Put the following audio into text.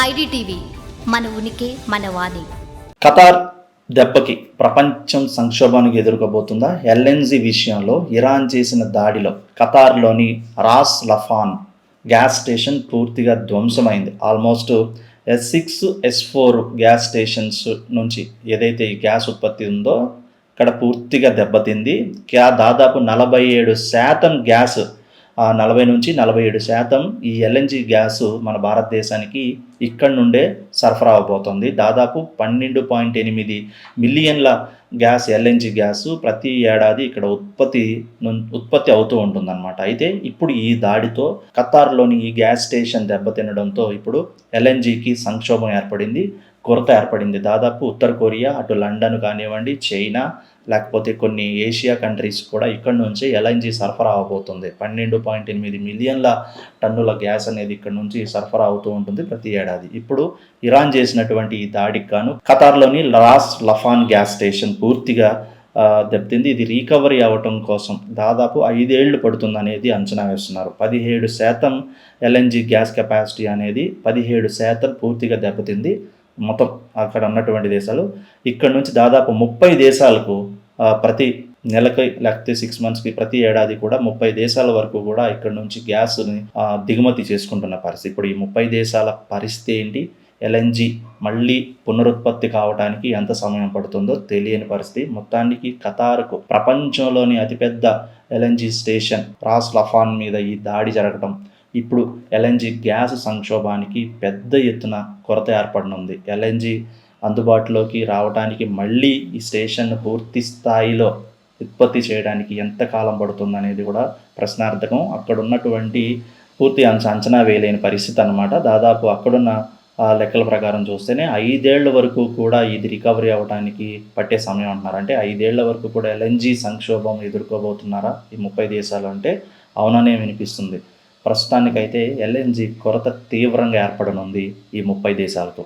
IDTV మన ఉనికి మన వాణి. ఖతార్ దెబ్బకి ప్రపంచం సంక్షోభానికి ఎదుర్కోబోతుందా? ఎల్ఎన్జీ విషయంలో ఇరాన్ చేసిన దాడిలో ఖతార్లోని రాస్ లఫాన్ గ్యాస్ స్టేషన్ పూర్తిగా ధ్వంసమైంది. Almost S6 S4 gas stations నుంచి ఏదైతే ఈ గ్యాస్ ఉత్పత్తి ఉందో ఇక్కడ పూర్తిగా దెబ్బతింది. దాదాపు 47% గ్యాస్ 40-47% ఈ ఎల్ఎన్జీ గ్యాసు మన భారతదేశానికి ఇక్కడ నుండే సరఫరా అవబోతుంది. దాదాపు 12.8 మిలియన్ల గ్యాస్ ఎల్ఎన్జీ గ్యాసు ప్రతి ఏడాది ఇక్కడ ఉత్పత్తి అవుతూ ఉంటుందన్నమాట. అయితే ఇప్పుడు ఈ దాడితో ఖతార్లోని ఈ గ్యాస్ స్టేషన్ దెబ్బతినడంతో ఇప్పుడు ఎల్ఎన్జీకి సంక్షోభం ఏర్పడింది, కొరత ఏర్పడింది. దాదాపు ఉత్తర కొరియా, అటు లండన్ కానివ్వండి, చైనా, లేకపోతే కొన్ని ఏషియా కంట్రీస్ కూడా ఇక్కడ నుంచి ఎల్ఎన్జీ సరఫరా అవబోతుంది. 12.8 మిలియన్ల టన్నుల గ్యాస్ అనేది ఇక్కడ నుంచి సరఫరా అవుతూ ఉంటుంది ప్రతి ఏడాది. ఇప్పుడు ఇరాన్ చేసినటువంటి ఈ దాడికి గాను ఖతార్లోని రాస్ లఫాన్ గ్యాస్ స్టేషన్ పూర్తిగా దెబ్బతింది. ఇది రీకవరీ అవ్వటం కోసం దాదాపు 5 ఏళ్ళు పడుతుందనేది అంచనా వేస్తున్నారు. 17% ఎల్ఎన్జీ గ్యాస్ కెపాసిటీ అనేది 17% పూర్తిగా దెబ్బతింది. మొత్తం అక్కడ ఉన్నటువంటి దేశాలు ఇక్కడ నుంచి దాదాపు 30 దేశాలకు ప్రతి నెలకి లేకపోతే 6 మంత్స్కి ప్రతి ఏడాది కూడా 30 దేశాల వరకు కూడా ఇక్కడ నుంచి గ్యాస్ని దిగుమతి చేసుకుంటున్న పరిస్థితి. ఇప్పుడు ఈ 30 దేశాల పరిస్థితి ఏంటి, ఎల్ఎన్జీ మళ్ళీ పునరుత్పత్తి కావడానికి ఎంత సమయం పడుతుందో తెలియని పరిస్థితి. మొత్తానికి ఖతార్కు ప్రపంచంలోని అతిపెద్ద ఎల్ఎన్జీ స్టేషన్ రాస్ లఫాన్ మీద ఈ దాడి జరగడం ఇప్పుడు ఎల్ఎన్జీ గ్యాస్ సంక్షోభానికి పెద్ద ఎత్తున కొరత ఏర్పడనుంది. ఎల్ఎన్జీ అందుబాటులోకి రావడానికి మళ్ళీ ఈ స్టేషన్ పూర్తి స్థాయిలో ఉత్పత్తి చేయడానికి ఎంత కాలం పడుతుందనేది కూడా ప్రశ్నార్థకం. అక్కడ ఉన్నటువంటి పూర్తి అంచనా వేయలేని పరిస్థితి అన్నమాట. దాదాపు అక్కడున్న లెక్కల ప్రకారం చూస్తేనే 5 ఏళ్ల వరకు కూడా ఇది రికవరీ అవ్వడానికి పట్టే సమయం అంటున్నారు. అంటే 5 ఏళ్ల వరకు కూడా ఎల్ఎన్జీ సంక్షోభం ఎదుర్కోబోతున్నారా ఈ 30 దేశాలు అంటే? అవుననే వినిపిస్తుంది. ప్రస్తుతానికైతే ఎల్ఎన్జీ కొరత తీవ్రంగా ఏర్పడనుంది ఈ 30 దేశాలతో.